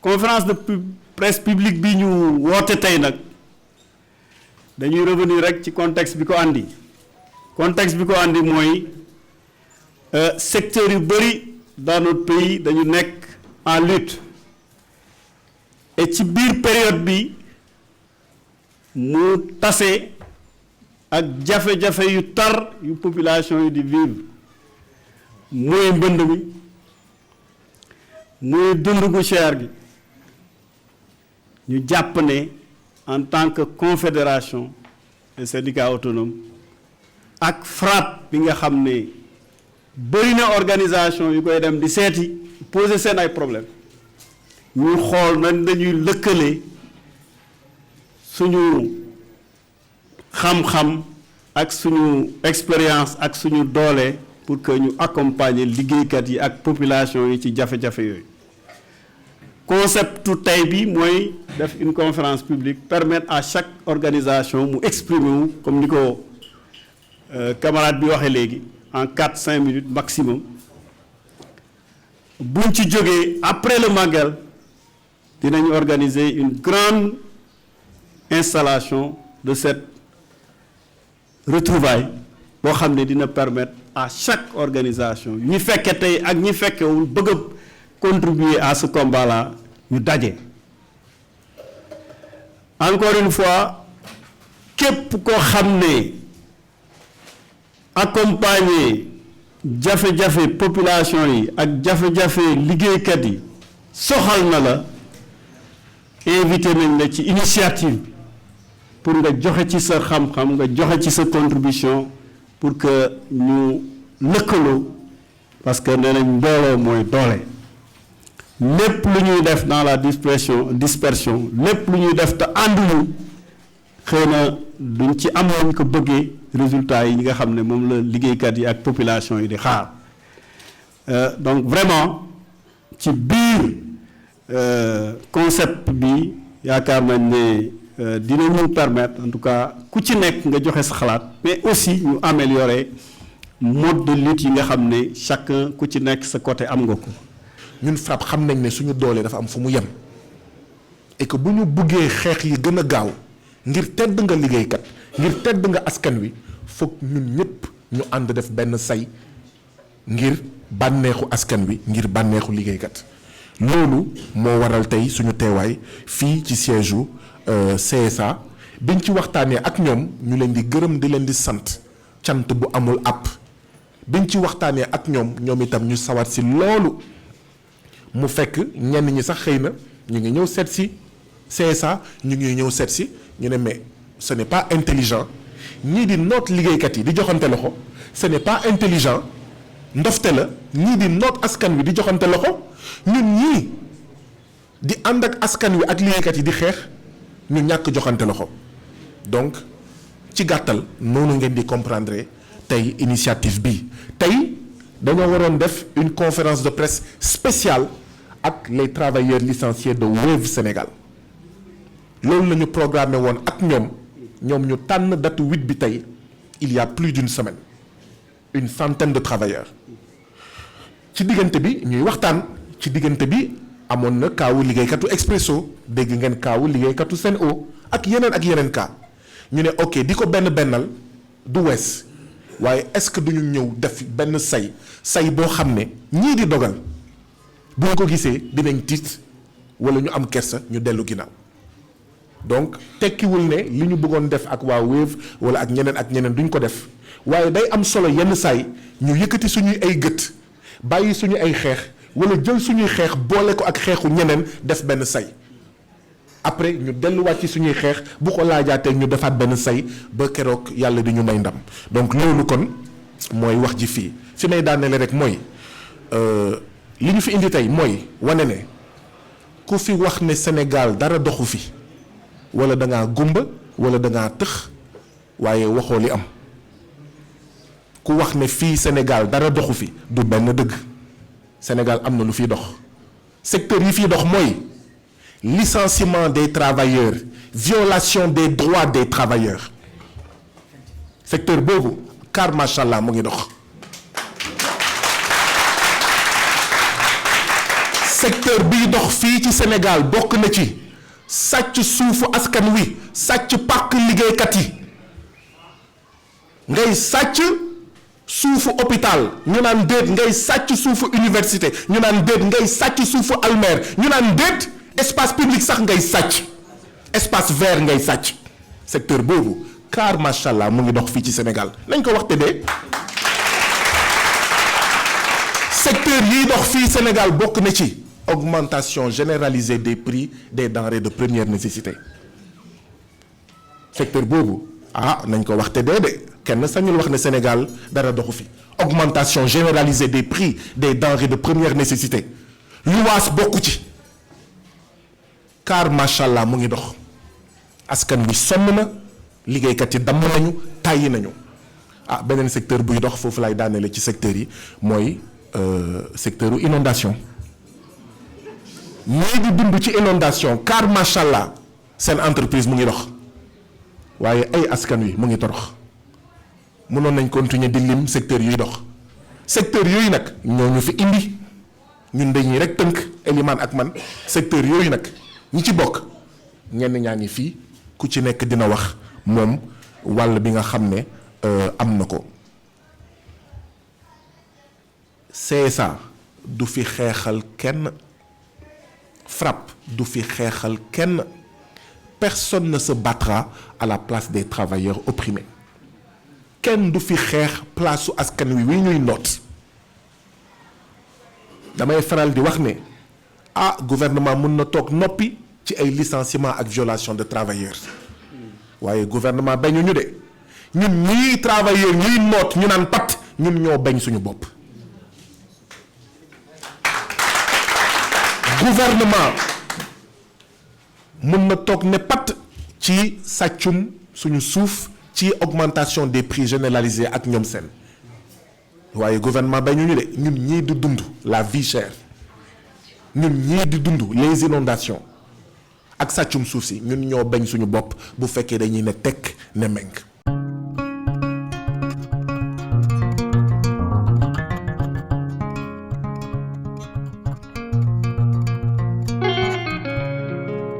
conférence de presse publique bi ñu woote tey nag dañuy revenir rek ci contexte bi ko andi contexte bi ko andi mooy secteur yu bëri dans notre pays dañu nekk en lutte et ci biir période bi mu tase ak jafe-jafe yu tar yu population yi di vivre muy mbënd mi muy dund gu cher gi ñu jàpp ne en tant que confédération des syndicats autonomes ak FRAPP bi nga xam ne bëri na organisation yu koy dem di seeti poser seen ay problèmes ñu xool nañ dañuy lëkkale suñu xam-xam ak suñu expérience ak suñu doole pour que ñu accompagner liggéeykat yi ak population yi ci jafe-jafe yooyu concept tey bi mooy def une conférence publique permettre à chaque organisation mu exprimer wu comme ni ko camarade bi waxee léegi en 4-5 minutes maximum buñ ci jógee après le Magal dinañ organiser une grande installation de cette retrouvaille boo xam ne dina permettre à chaque organisation ñi fekke tey ak ñi fekkewul bëgg a contribuer à ce combat-là ñu daje. Encore une fois képp koo xam ne accompagner jafe-jafe population yi ak jafe-jafe liggéeykat yi soxal na la invité nañ la ci initiative bi pour nga joxe ci sa xam-xam nga joxe ci sa contribution pour que ñu lëkkaloo parce que nee nañ mbooloo mooy doole lépp lu ñuy def dans la dispersion lépp lu ñuy def te ànduñu xëy na duñ ci am nañ ko bëggee résultats yi ñi nga xam ne moom la liggéeykat yi ak population yi di xaar donc vraiment ci biir concept bi yaakaar nañ ne dinañu permettre en tout cas ku ci nekk nga joxe sa xalaat mais aussi ñu améliorer mode de lutte yi nga xam ne chacun ku ci nekk sa côté am nga ko. ñun FRAPP xam nañ ne suñu doole dafa am fu mu yem et que bu ñu buggee xeex yi gën a gaaw ngir tedd nga liggéeykat ngir tedd nga askan wi foog ñun ñëpp ñu ànd def benn say ngir bànneexu askan wi ngir bànneexu liggéeykat loolu moo waral tey suñu teewaay fii ci siège u CSA biñ ci waxtaanee ak ñoom ñu leen di gërëm di leen di sant cant bu amul àpp biñ ci waxtaanee ak ñoom itam ñu sawar si loolu mu fekk ñenn ñi sax xëy na ñu ngi ñëw seet si CSA ñu ngi ñëw seet si ñu ne mais ce n'est pas intelligent ñii di noot liggéeykat yi di joxante loxo ce n'est pas intelligent ndofte la ñii di noot askan wi di joxante loxo ñun ñii di ànd ak askan wi ak liggéeykat yi di xeex ñu ñàkk joxante loxo donc ci gàttal noonu ngeen di comprendre tey initiative bi tey dañoo waroon def une conférence de presse spéciale ak les travailleurs licenciés de Wave Sénégal loolu la ñu programmé woon ak ñoom ñu tànn date 8 bi tey il y a plus d'une semaine une centaine de travailleurs ci diggante bi ñuy waxtaan ci diggante bi amoon na kaawu liggéeykatu Expresso dégg ngeen kaawu liggéeykatu Sen'Eau ak yeneen cas ñu ne ok di ko bennal du wees waaye est-ce que duñu ñëw def benn say boo xam ne ñii di dogal bu ñu ko gisee dinañ tiit wala ñu am kersa ñu dellu ginnaaw donc tekkiwul ne li ñu bëggoon def ak waa Wave wala ak ñeneen duñ ko def waaye day am solo yenn saay ñu yëkkati suñuy ay gët bàyyi suñu ay xeex wala jël suñuy xeex boole ko ak xeexu ñeneen def benn say après ñu delluwaat ci suñuy xeex bu ko laajaatee ñu defaat benn say ba keroog yàlla di ñu may ndam donc loolu kon mooy wax ji fii fi may daanele rek mooy li ñu fi indi tey mooy wane ne ku fi wax ne Sénégal dara doxu fi wala da ngaa gumba wala da ngaa tëx waaye waxoo li am ku wax ne fii Sénégal dara doxu fi du benn dëgg Sénégal am na lu fiy dox secteur yi fiy dox mooy licenciement des travailleurs violation des droits des travailleurs secteur boobu car macha allah mu ngi dox secteur biy dox fii ci Sénégal bokk na ci sàcc suufu askan wi, sàcc pàkk liggéeykat yi. ngay sàcc suufu hôpital ñu naan déet, ngay sàcc suufu université ñu naan déet, ngay sàcc suufu almer ñu naan déet, espace public sax ngay sàcc, espace vert ngay sàcc. secteur boobu car macha allah mu ngi dox fii ci Sénégal nañ ko wax te de. secteur yiy dox fii Sénégal bokk na ci augmentation généralisée des prix des denrées de première nécessité. secteur boobu nañ ko wax te de kenn sañul wax ne Sénégal dara doxu fi. augmentation généralisée des prix des denrées de première nécessité luwaas bokku ci car macha allah mu ngi dox. askan bi sonn na, liggéeykat yi damm nañu, tàyyi nañu. beneen secteur buy dox foofu lay daanele ci secteur yi mooy secteur u inondation. ñii di dund ci inondation car macha allah seen entreprise mu ngi dox waaye ay askan wi mu ngi torox. mënoon nañ continuer di lim secteur yuy dox. secteur yooyu nag ñoo ñu fi indi ñun dañuy rek tënk Eliman ak man. secteur yooyu nag ñi ci bokk ñenn ñaa ngi fii ku ci nekk dina wax moom wàll bi nga xam ne am na ko. CSA du fi xeexal kenn, FRAPP du fi xeexal kenn, personne ne se battra à la place des travailleurs opprimés. kenn du fi xeex place su askan wi ñuy noot. damay faral di wax ne gouvernement mun na toog noppi ci ay licenciement ak violation de travailleurs waaye gouvernement bañu ñu de ñun ñii travailleurs ñuy noot ñu naan pat ñun ñoo bañ suñu bopp. gouvernement mun na toog ne pat ci sàccum suñu suuf, ci augmentation des prix généralisés ak ñoom seen waaye gouvernement bañu ñu de ñun ñii di dund la vie chère, ñun ñii di dund les inondations ak sàccum suuf si ñun ñoo bañ suñu bopp bu fekkee dañuy ne tekk ne meng.